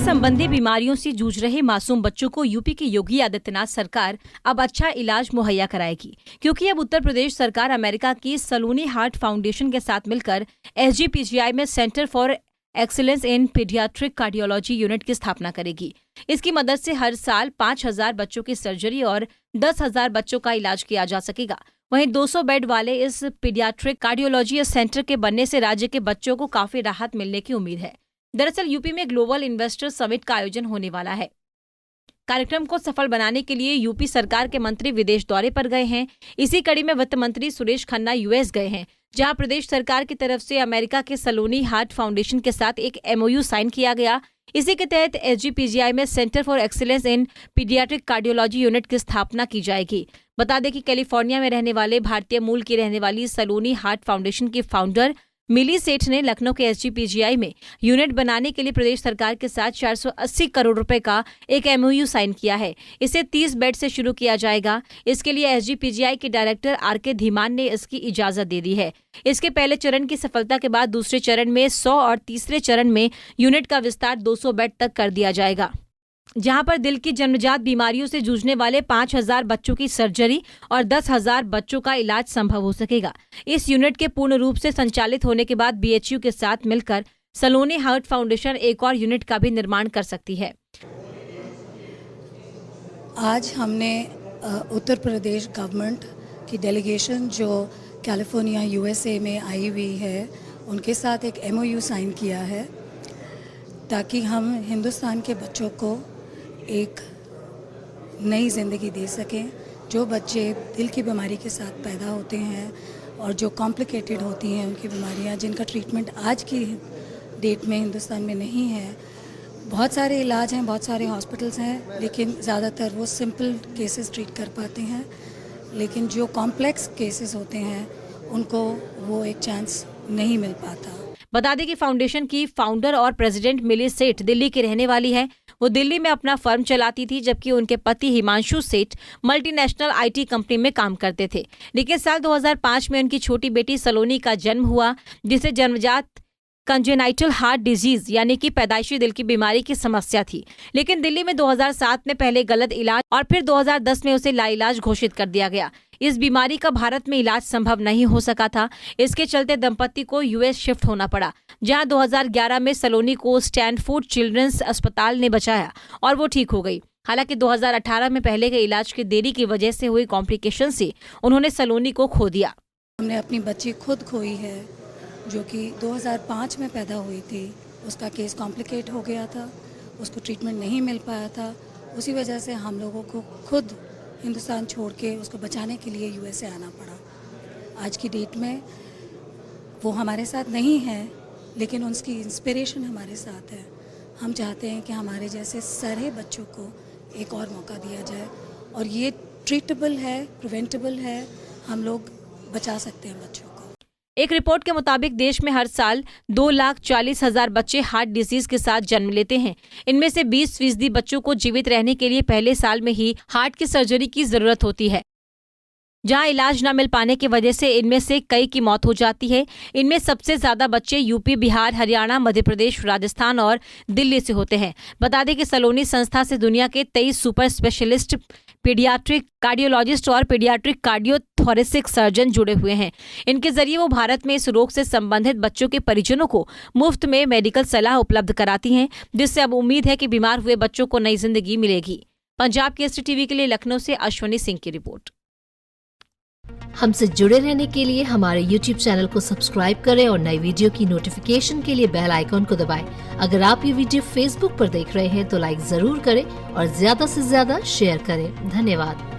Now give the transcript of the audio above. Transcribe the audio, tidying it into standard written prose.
संबंधी बीमारियों से जूझ रहे मासूम बच्चों को यूपी की योगी आदित्यनाथ सरकार अब अच्छा इलाज मुहैया कराएगी, क्योंकि अब उत्तर प्रदेश सरकार अमेरिका की सलोनी हार्ट फाउंडेशन के साथ मिलकर SGPGI में centre for excellence in paediatric cardiology unit की स्थापना करेगी। इसकी मदद से हर साल 5,000 बच्चों की सर्जरी और 10,000 बच्चों का इलाज किया जा सकेगा। वहीं 200 बेड वाले इस पीडियाट्रिक कार्डियोलॉजी सेंटर के बनने से राज्य के बच्चों को काफी राहत मिलने की उम्मीद है। दरअसल यूपी में ग्लोबल इन्वेस्टर समिट का आयोजन होने वाला है। कार्यक्रम को सफल बनाने के लिए यूपी सरकार के मंत्री विदेश दौरे पर गए हैं। इसी कड़ी में वित्त मंत्री सुरेश खन्ना US गए हैं, जहां प्रदेश सरकार की तरफ से अमेरिका के सलोनी हार्ट फाउंडेशन के साथ एक MOU साइन किया गया। इसी के तहत SGPGI में centre for excellence in paediatric cardiology unit की स्थापना की जाएगी। बता दें कि कैलिफोर्निया में रहने वाले भारतीय मूल की रहने वाली सलोनी हार्ट फाउंडेशन की फाउंडर मिली सेठ ने लखनऊ के SGPGI में यूनिट बनाने के लिए प्रदेश सरकार के साथ 480 करोड़ रुपए का एक MOU साइन किया है। इसे 30 बेड से शुरू किया जाएगा। इसके लिए SGPGI के डायरेक्टर RK धीमान ने इसकी इजाजत दे दी है। इसके पहले चरण की सफलता के बाद दूसरे चरण में 100 और तीसरे चरण में यूनिट का विस्तार 200 बेड तक कर दिया जाएगा, जहां पर दिल की जन्मजात बीमारियों से जूझने वाले 5,000 बच्चों की सर्जरी और 10,000 बच्चों का इलाज संभव हो सकेगा। इस यूनिट के पूर्ण रूप से संचालित होने के बाद BHU के साथ मिलकर सलोनी हार्ट फाउंडेशन एक और यूनिट का भी निर्माण कर सकती है। आज हमने उत्तर प्रदेश गवर्नमेंट की डेलीगेशन जो कैलिफोर्निया USA में आई हुई है, उनके साथ एक MOU साइन किया है, ताकि हम हिंदुस्तान के बच्चों को एक नई ज़िंदगी दे सकें। जो बच्चे दिल की बीमारी के साथ पैदा होते हैं और जो कॉम्प्लिकेटेड होती हैं उनकी बीमारियां, जिनका ट्रीटमेंट आज की डेट में हिंदुस्तान में नहीं है। बहुत सारे इलाज हैं, बहुत सारे हॉस्पिटल्स हैं, लेकिन ज़्यादातर वो सिंपल केसेस ट्रीट कर पाते हैं, लेकिन जो कॉम्प्लेक्स केसेस होते हैं उनको वो एक चांस नहीं मिल पाता। बता दें कि फाउंडेशन की फाउंडर और प्रेसिडेंट मिली सेठ दिल्ली की रहने वाली है। वो दिल्ली में अपना फर्म चलाती थी, जबकि उनके पति हिमांशु सेठ मल्टीनेशनल IT कंपनी में काम करते थे। लेकिन साल 2005 में उनकी छोटी बेटी सलोनी का जन्म हुआ, जिसे जन्मजात कंजेनाइटल हार्ट डिजीज यानी कि पैदाइशी दिल की बीमारी की समस्या थी। लेकिन दिल्ली में 2007 में पहले गलत इलाज और फिर 2010 में उसे लाइलाज घोषित कर दिया गया। इस बीमारी का भारत में इलाज संभव नहीं हो सका था। इसके चलते दंपति को US शिफ्ट होना पड़ा, जहां 2011 में सलोनी को स्टैनफोर्ड चिल्ड्रंस अस्पताल ने बचाया और वो ठीक हो गई। हालांकि 2018 में पहले के इलाज की देरी की वजह से हुई कॉम्प्लिकेशन से उन्होंने सलोनी को खो दिया। हमने अपनी बच्ची खुद खोई है, जो कि 2005 में पैदा हुई थी। उसका केस कॉम्प्लिकेट हो गया था, उसको ट्रीटमेंट नहीं मिल पाया था। उसी वजह से हम लोगों को खुद हिंदुस्तान छोड़ के उसको बचाने के लिए USA आना पड़ा। आज की डेट में वो हमारे साथ नहीं है, लेकिन उसकी इंस्पिरेशन हमारे साथ है। हम चाहते हैं कि हमारे जैसे सारे बच्चों को एक और मौका दिया जाए, और ये ट्रीटेबल है, प्रिवेंटेबल है। हम लोग बचा सकते हैं बच्चों को। एक रिपोर्ट के मुताबिक देश में हर साल 2,40,000 बच्चे हार्ट डिजीज के साथ जन्म लेते हैं। इनमें से 20% बच्चों को जीवित रहने के लिए पहले साल में ही हार्ट की सर्जरी की जरूरत होती है, जहां इलाज न मिल पाने की वजह से इनमें से कई की मौत हो जाती है। इनमें सबसे ज्यादा बच्चे यूपी, बिहार, हरियाणा, मध्य प्रदेश, राजस्थान और दिल्ली से होते हैं। बता दें कि सलोनी संस्था से दुनिया के 23 सुपर स्पेशलिस्ट पीडियाट्रिक कार्डियोलॉजिस्ट और पीडियाट्रिक कार्डियोथोरेसिक सर्जन जुड़े हुए हैं। इनके जरिए वो भारत में इस रोग से संबंधित बच्चों के परिजनों को मुफ्त में मेडिकल सलाह उपलब्ध कराती हैं, जिससे अब उम्मीद है कि बीमार हुए बच्चों को नई जिंदगी मिलेगी। पंजाब केसरी टीवी के लिए लखनऊ से अश्वनी सिंह की रिपोर्ट। हमसे जुड़े रहने के लिए हमारे YouTube चैनल को सब्सक्राइब करें और नई वीडियो की नोटिफिकेशन के लिए बेल आइकॉन को दबाएं। अगर आप ये वीडियो Facebook पर देख रहे हैं तो लाइक जरूर करें और ज्यादा से ज्यादा शेयर करें। धन्यवाद।